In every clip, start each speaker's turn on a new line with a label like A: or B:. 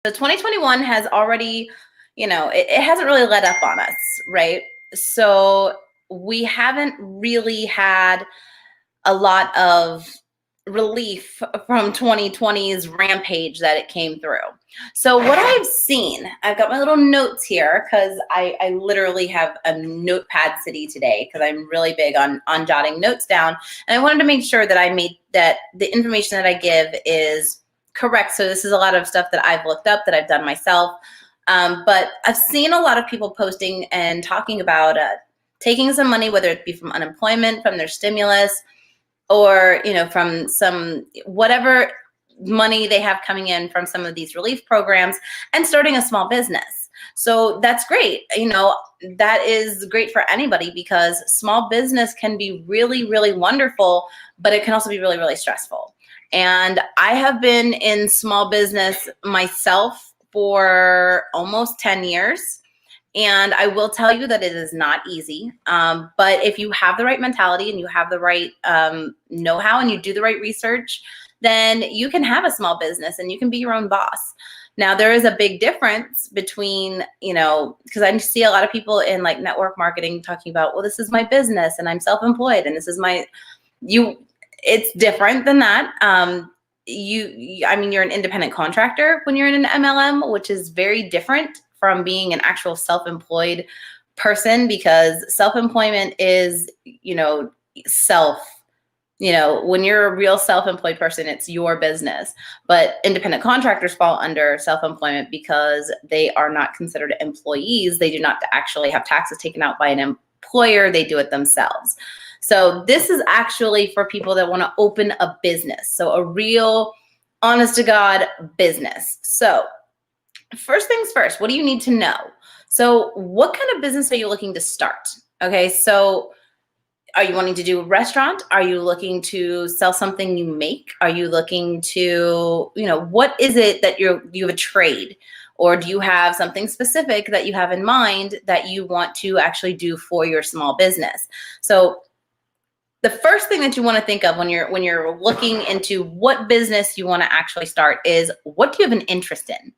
A: So 2021 has already, it hasn't really let up on us, right? So we haven't really had a lot of relief from 2020's rampage that it came through. So what I've seen, I've got my little notes here because I literally have a notepad city today because I'm really big on jotting notes down. And I wanted to make sure that that the information that I give is correct. So this is a lot of stuff that I've looked up, that I've done myself. But I've seen a lot of people posting and talking about taking some money, whether it be from unemployment, from their stimulus, or from some whatever money they have coming in from some of these relief programs, and starting a small business. So that's great. That is great for anybody, because small business can be really, really wonderful, but it can also be really, really stressful. And I have been in small business myself for almost 10 years. And I will tell you that it is not easy. But if you have the right mentality and you have the right know-how and you do the right research, then you can have a small business and you can be your own boss. Now, there is a big difference between, because I see a lot of people in like network marketing talking about, well, this is my business and I'm self-employed and this is it's different than that. You're an independent contractor when you're in an MLM, which is very different from being an actual self-employed person, because self-employment is, when you're a real self-employed person, it's your business. But independent contractors fall under self-employment because they are not considered employees. They do not actually have taxes taken out by an employer. They do it themselves. So this is actually for people that want to open a business. So a real, honest to God business. So first things first, what do you need to know? So what kind of business are you looking to start? Okay, so are you wanting to do a restaurant? Are you looking to sell something you make? Are you looking to, what is it that you have a trade? Or do you have something specific that you have in mind that you want to actually do for your small business? So the first thing that you want to think of when you're looking into what business you want to actually start is, what do you have an interest in?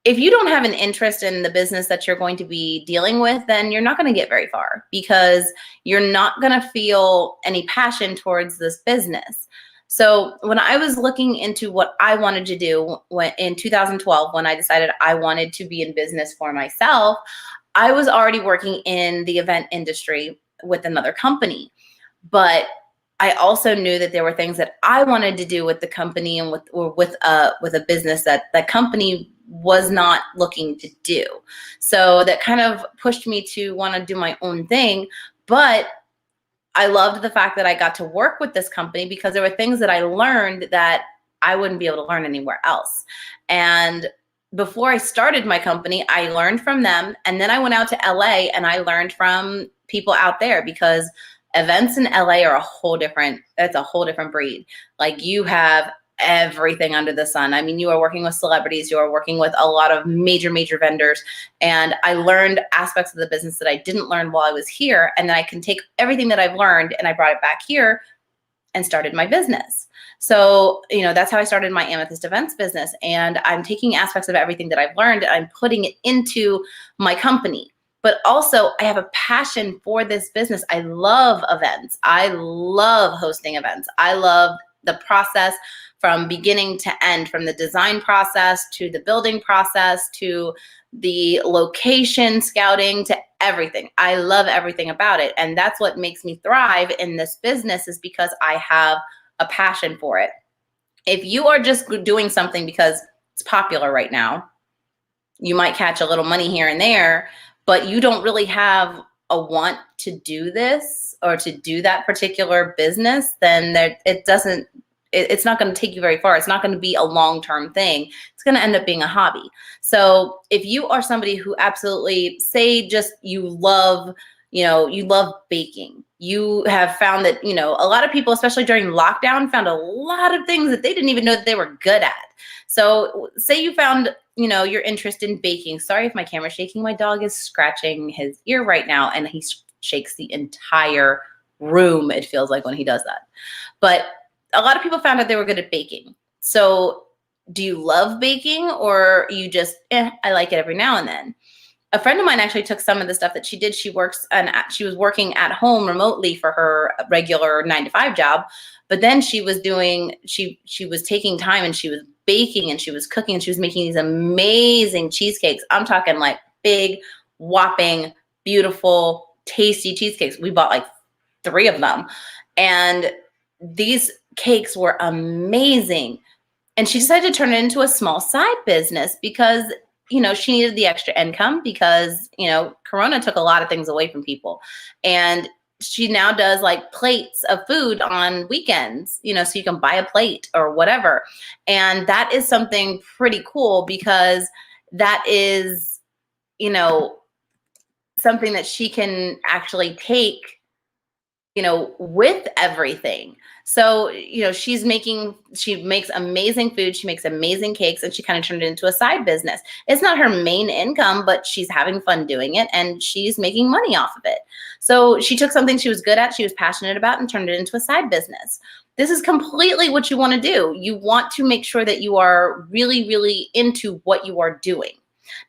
A: If you don't have an interest in the business that you're going to be dealing with, then you're not going to get very far, because you're not going to feel any passion towards this business. So when I was looking into what I wanted to do in 2012, when I decided I wanted to be in business for myself, I was already working in the event industry with another company. But I also knew that there were things that I wanted to do with the company and with a business that that company was not looking to do. So that kind of pushed me to want to do my own thing. But I loved the fact that I got to work with this company, because there were things that I learned that I wouldn't be able to learn anywhere else. And before I started my company, I learned from them. And then I went out to LA and I learned from people out there, because events in LA are it's a whole different breed. Like, you have everything under the sun. I mean, you are working with celebrities, you are working with a lot of major, major vendors. And I learned aspects of the business that I didn't learn while I was here. And then I can take everything that I've learned and I brought it back here and started my business. So, that's how I started my Amethyst Events business. And I'm taking aspects of everything that I've learned and I'm putting it into my company. But also, I have a passion for this business. I love events. I love hosting events. I love the process from beginning to end, from the design process to the building process to the location scouting to everything. I love everything about it. And that's what makes me thrive in this business, is because I have a passion for it. If you are just doing something because it's popular right now, you might catch a little money here and there, but you don't really have a want to do this or to do that particular business, then it's not going to take you very far. It's not going to be a long-term thing. It's going to end up being a hobby. So if you are somebody who absolutely, say, just you love baking, you have found that, a lot of people, especially during lockdown, found a lot of things that they didn't even know that they were good at. So say you found, your interest in baking. Sorry if my camera's shaking. My dog is scratching his ear right now, and he shakes the entire room, it feels like, when he does that. But a lot of people found out they were good at baking. So do you love baking, or you just, I like it every now and then? A friend of mine actually took some of the stuff that she did. She was working at home remotely for her regular 9 to 5 job, but then she was taking time and she was baking and she was cooking and she was making these amazing cheesecakes. I'm talking like big, whopping, beautiful, tasty cheesecakes. We bought like 3 of them, and these cakes were amazing. And she decided to turn it into a small side business because, she needed the extra income because, Corona took a lot of things away from people. And she now does like plates of food on weekends, so you can buy a plate or whatever. And that is something pretty cool because that is, something that she can actually take, with everything. So, she makes amazing food. She makes amazing cakes, and she kind of turned it into a side business. It's not her main income, but she's having fun doing it and she's making money off of it. So she took something she was good at, she was passionate about, and turned it into a side business. This is completely what you want to do. You want to make sure that you are really, really into what you are doing.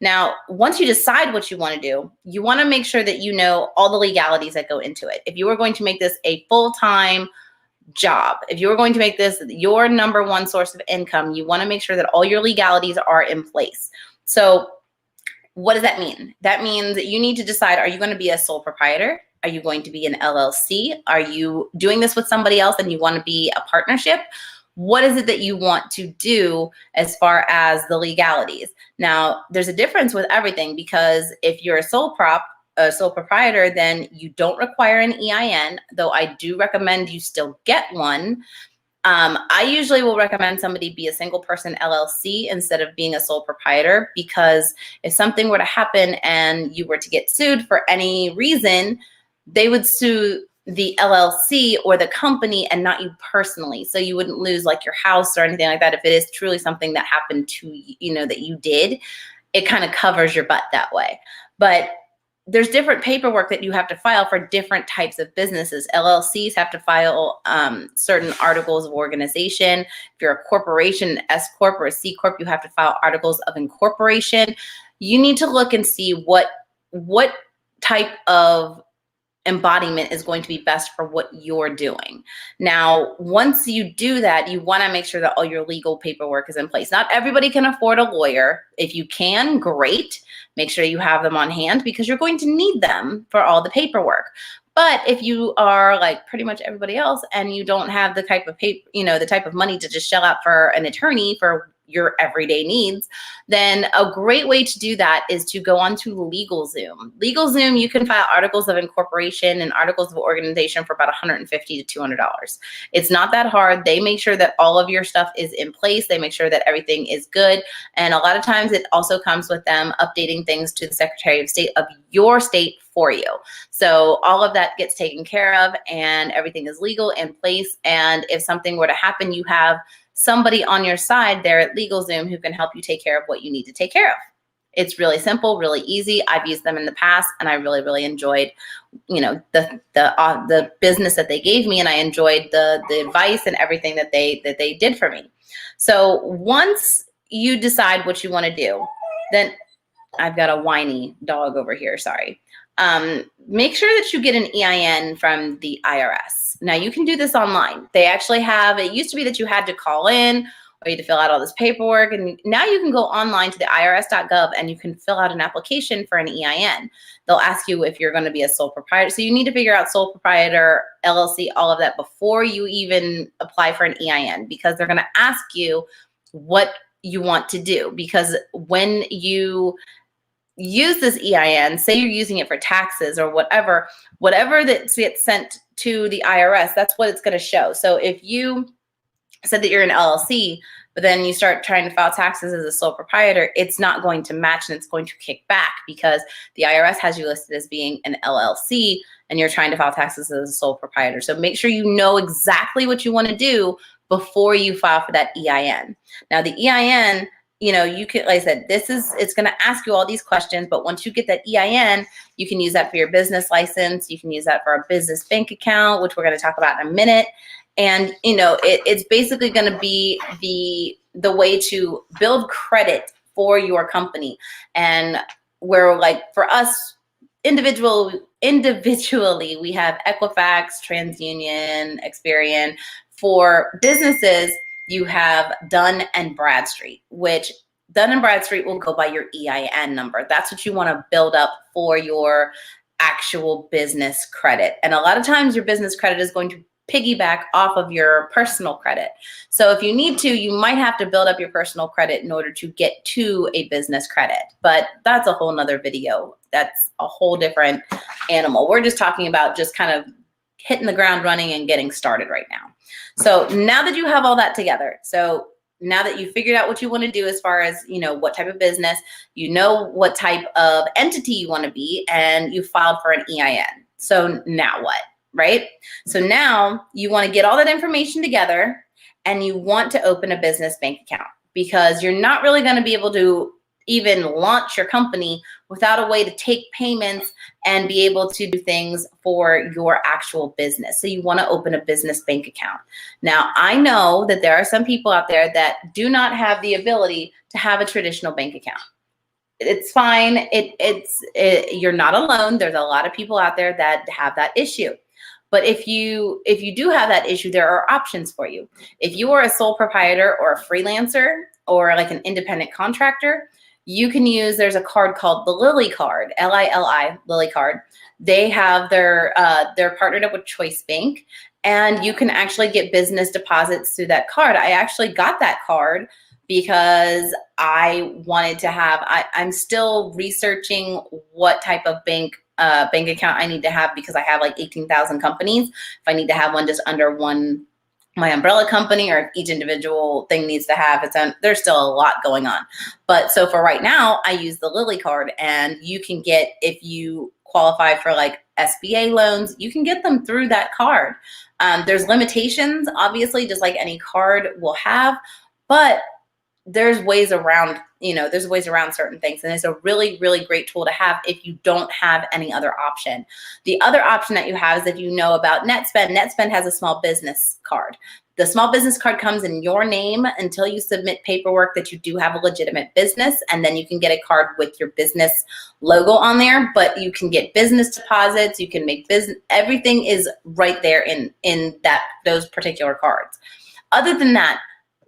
A: Now, once you decide what you want to do, you want to make sure that you know all the legalities that go into it. If you are going to make this a full-time job, if you're going to make this your number one source of income, you want to make sure that all your legalities are in place. So what does that mean? That means that you need to decide, are you going to be a sole proprietor? Are you going to be an LLC? Are you doing this with somebody else and you want to be a partnership? What is it that you want to do as far as the legalities? Now, there's a difference with everything, because if you're a sole proprietor, then you don't require an EIN, though I do recommend you still get one. I usually will recommend somebody be a single person LLC instead of being a sole proprietor, because if something were to happen and you were to get sued for any reason, they would sue the LLC or the company and not you personally. So you wouldn't lose like your house or anything like that. If it is truly something that happened to you, that you did, it kind of covers your butt that way. But there's different paperwork that you have to file for different types of businesses. LLCs have to file certain articles of organization. If you're a corporation, S Corp or a C Corp, you have to file articles of incorporation. You need to look and see what type of embodiment is going to be best for what you're doing. Now, once you do that, you want to make sure that all your legal paperwork is in place. Not everybody can afford a lawyer. If you can, great. Make sure you have them on hand, because you're going to need them for all the paperwork. But if you are like pretty much everybody else and you don't have the type of the type of money to just shell out for an attorney for your everyday needs, then a great way to do that is to go on to LegalZoom. LegalZoom, you can file articles of incorporation and articles of organization for about $150 to $200. It's not that hard. They make sure that all of your stuff is in place. They make sure that everything is good. And a lot of times it also comes with them updating things to the Secretary of State of your state for you. So all of that gets taken care of and everything is legal in place. And if something were to happen, you have somebody on your side there at LegalZoom who can help you take care of what you need to take care of. It's really simple, really easy. I've used them in the past, and I really, really enjoyed, the business that they gave me, and I enjoyed the advice and everything that they did for me. So once you decide what you want to do, then I've got a whiny dog over here. Sorry. Make sure that you get an EIN from the IRS. Now, you can do this online. They actually have, it used to be that you had to call in or you had to fill out all this paperwork. And now you can go online to the irs.gov and you can fill out an application for an EIN. They'll ask you if you're going to be a sole proprietor. So you need to figure out sole proprietor, LLC, all of that before you even apply for an EIN, because they're going to ask you what you want to do. Because when you use this EIN, say you're using it for taxes or whatever that gets sent to the IRS, that's what it's going to show. So if you said that you're an LLC, but then you start trying to file taxes as a sole proprietor, it's not going to match and it's going to kick back, because the IRS has you listed as being an LLC and you're trying to file taxes as a sole proprietor. So make sure you know exactly what you want to do before you file for that EIN. Now, the EIN, you can, like I said, it's going to ask you all these questions, but once you get that EIN, you can use that for your business license. You can use that for a business bank account, which we're going to talk about in a minute. And it's basically going to be the way to build credit for your company. And where, like, for us individually, we have Equifax, TransUnion, Experian. For businesses, you have Dun and Bradstreet, which Dun and Bradstreet will go by your EIN number. That's what you want to build up for your actual business credit. And a lot of times your business credit is going to piggyback off of your personal credit. So if you need to, you might have to build up your personal credit in order to get to a business credit. But that's a whole nother video. That's a whole different animal. We're just talking about just kind of hitting the ground running and getting started right now. So now that you have all that together, so now that you figured out what you want to do as far as, what type of business, what type of entity you want to be, and you filed for an EIN. So now what, right? So now you want to get all that information together and you want to open a business bank account, because you're not really going to be able to even launch your company without a way to take payments and be able to do things for your actual business. So you want to open a business bank account. Now, I know that there are some people out there that do not have the ability to have a traditional bank account. It's fine. You're not alone. There's a lot of people out there that have that issue. But if you do have that issue, there are options for you. If you are a sole proprietor or a freelancer or like an independent contractor, you can use, there's a card called the Lily Card, Lili, Lily Card. They have they're partnered up with Choice Bank, and you can actually get business deposits through that card. I actually got that card because I wanted to have, I'm still researching what type of bank account I need to have, because I have like 18,000 companies. If I need to have one just under my umbrella company, or if each individual thing needs to have its own, there's still a lot going on. But so for right now, I use the Lily Card, and you can get, if you qualify for like SBA loans, you can get them through that card. There's limitations, obviously, just like any card will have, but there's ways around, certain things. And it's a really, really great tool to have if you don't have any other option. The other option that you have is if you know about Netspend. Netspend has a small business card. The small business card comes in your name until you submit paperwork that you do have a legitimate business, and then you can get a card with your business logo on there. But you can get business deposits, you can make business, everything is right there in those particular cards. Other than that,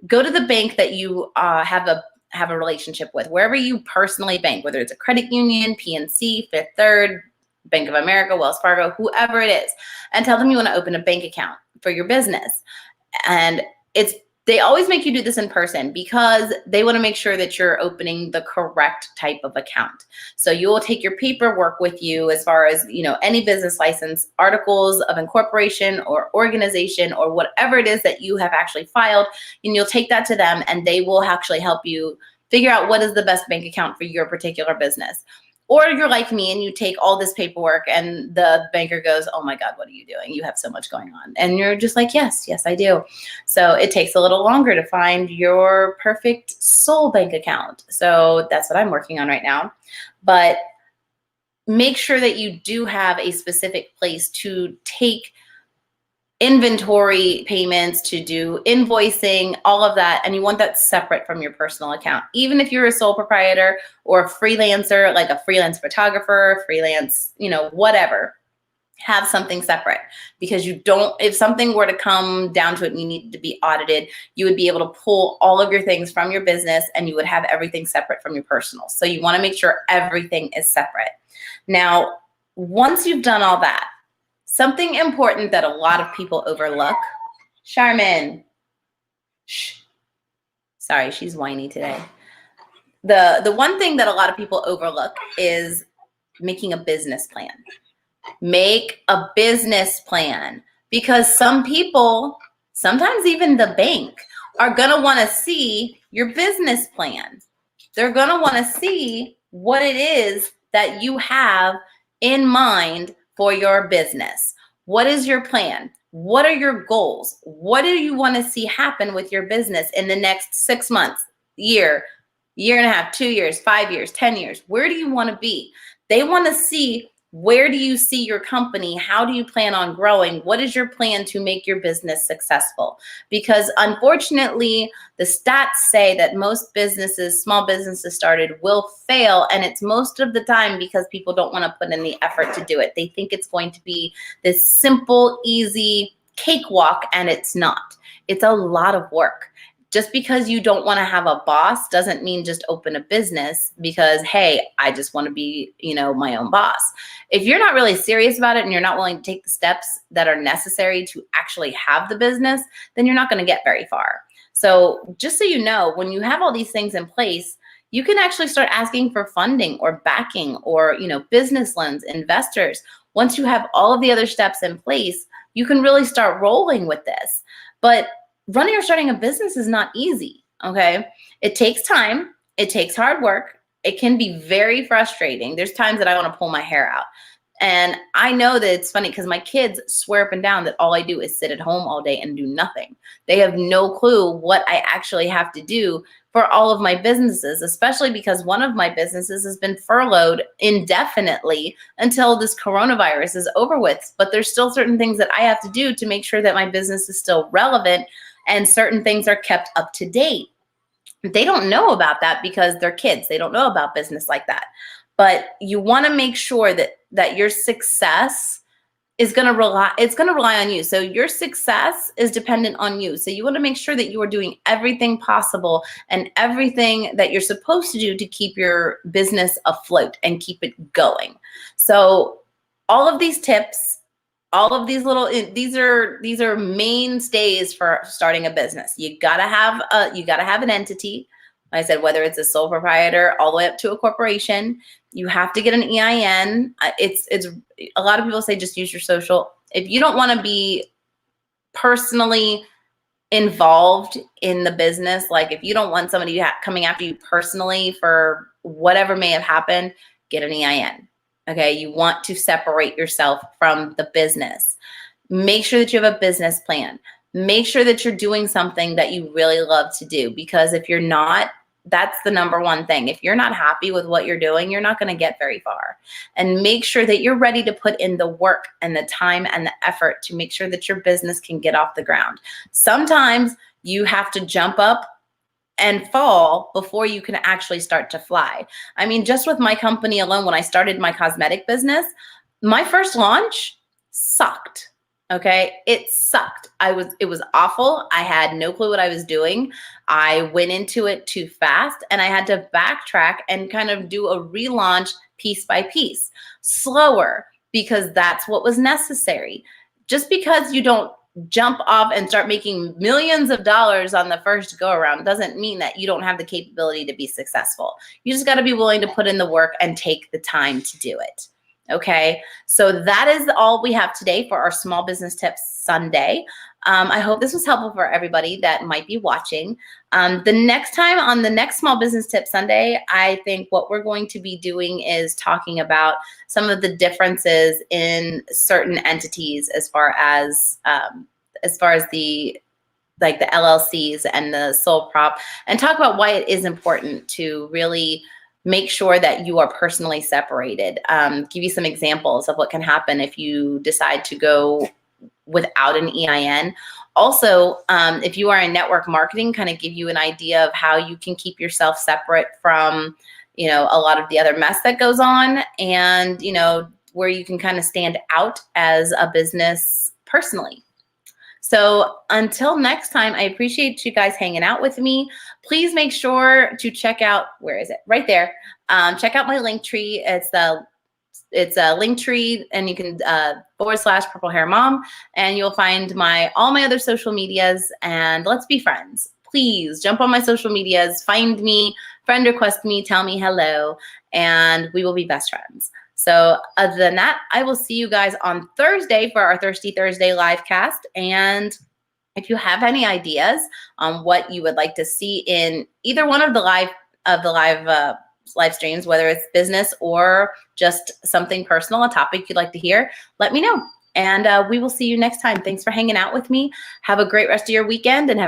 A: go to the bank that you have a relationship with, wherever you personally bank, whether it's a credit union, PNC, Fifth Third, Bank of America, Wells Fargo, whoever it is, and tell them you want to open a bank account for your business. And they always make you do this in person, because they want to make sure that you're opening the correct type of account. So you will take your paperwork with you, as far as, any business license, articles of incorporation or organization, or whatever it is that you have actually filed, and you'll take that to them, and they will actually help you figure out what is the best bank account for your particular business. Or you're like me and you take all this paperwork and the banker goes, "Oh my God, what are you doing? You have so much going on." And you're just like, yes, I do. So it takes a little longer to find your perfect sole bank account. So that's what I'm working on right now. But make sure that you do have a specific place to take inventory payments, to do invoicing, all of that. And you want that separate from your personal account. Even if you're a sole proprietor or a freelancer, like a freelance photographer, freelance, whatever, have something separate, because if something were to come down to it and you needed to be audited, you would be able to pull all of your things from your business and you would have everything separate from your personal. So you want to make sure everything is separate. Now, once you've done all that, something important that a lot of people overlook, Charmin, shh, sorry, she's whiny today. The one thing that a lot of people overlook is making a business plan. Make a business plan, because some people, sometimes even the bank, are going to want to see your business plan. They're going to want to see what it is that you have in mind for your business. What is your plan? What are your goals? What do you want to see happen with your business in the next 6 months, year and a half, 2 years, 5 years, 10 years? Where do you want to be? They want to see Where do you see your company? How do you plan on growing? What is your plan to make your business successful? Because unfortunately, the stats say that most businesses, small businesses started, will fail. And it's most of the time because people don't want to put in the effort to do it. They think it's going to be this simple, easy cakewalk, and it's not. It's a lot of work. Just because you don't want to have a boss doesn't mean just open a business because, hey, I just want to be, my own boss. If you're not really serious about it and you're not willing to take the steps that are necessary to actually have the business, then you're not going to get very far. So just so you know, when you have all these things in place, you can actually start asking for funding or backing or, business loans, investors. Once you have all of the other steps in place, you can really start rolling with this. But running or starting a business is not easy, okay? It takes time. It takes hard work. It can be very frustrating. There's times that I want to pull my hair out. And I know that it's funny because my kids swear up and down that all I do is sit at home all day and do nothing. They have no clue what I actually have to do for all of my businesses, especially because one of my businesses has been furloughed indefinitely until this coronavirus is over with. But there's still certain things that I have to do to make sure that my business is still relevant and certain things are kept up to date. They don't know about that because they're kids. They don't know about business like that. But you want to make sure that your success is going to rely on you. So your success is dependent on you. So you want to make sure that you are doing everything possible and everything that you're supposed to do to keep your business afloat and keep it going. So all of these tips, all of these these are mainstays for starting a business. You gotta have an entity. Like I said, whether it's a sole proprietor all the way up to a corporation, you have to get an EIN. It's a lot of people say just use your social. If you don't want to be personally involved in the business, like if you don't want somebody coming after you personally for whatever may have happened, get an EIN. Okay, you want to separate yourself from the business. Make sure that you have a business plan. Make sure that you're doing something that you really love to do, because if you're not, that's the number one thing. If you're not happy with what you're doing, you're not going to get very far. And make sure that you're ready to put in the work and the time and the effort to make sure that your business can get off the ground. Sometimes you have to jump up and fall before you can actually start to fly. I mean, just with my company alone, when I started my cosmetic business, my first launch sucked. Okay, it sucked. It was awful. I had no clue what I was doing. I went into it too fast and I had to backtrack and kind of do a relaunch piece by piece, slower, because that's what was necessary. Just because you don't jump off and start making millions of dollars on the first go around doesn't mean that you don't have the capability to be successful. You just got to be willing to put in the work and take the time to do it. Okay, so that is all we have today for our Small Business Tips Sunday. I hope this was helpful for everybody that might be watching. The next time on the next Small Business Tip Sunday, I think what we're going to be doing is talking about some of the differences in certain entities as far as the LLCs and the sole prop, and talk about why it is important to really make sure that you are personally separated. Give you some examples of what can happen if you decide to go without an EIN. Also, if you are in network marketing, kind of give you an idea of how you can keep yourself separate from, a lot of the other mess that goes on, and, where you can kind of stand out as a business personally. So until next time, I appreciate you guys hanging out with me. Please make sure to check out, where is it? Right there. Check out my Linktree. It's a Linktree, and you can /Purple Hair Mom, and you'll find all my other social medias, and let's be friends. Please jump on my social medias, find me, friend request me, tell me hello, and we will be best friends. So other than that, I will see you guys on Thursday for our Thirsty Thursday live cast. And if you have any ideas on what you would like to see in either one of the live streams, whether it's business or just something personal, a topic you'd like to hear, let me know. And we will see you next time. Thanks for hanging out with me. Have a great rest of your weekend and have a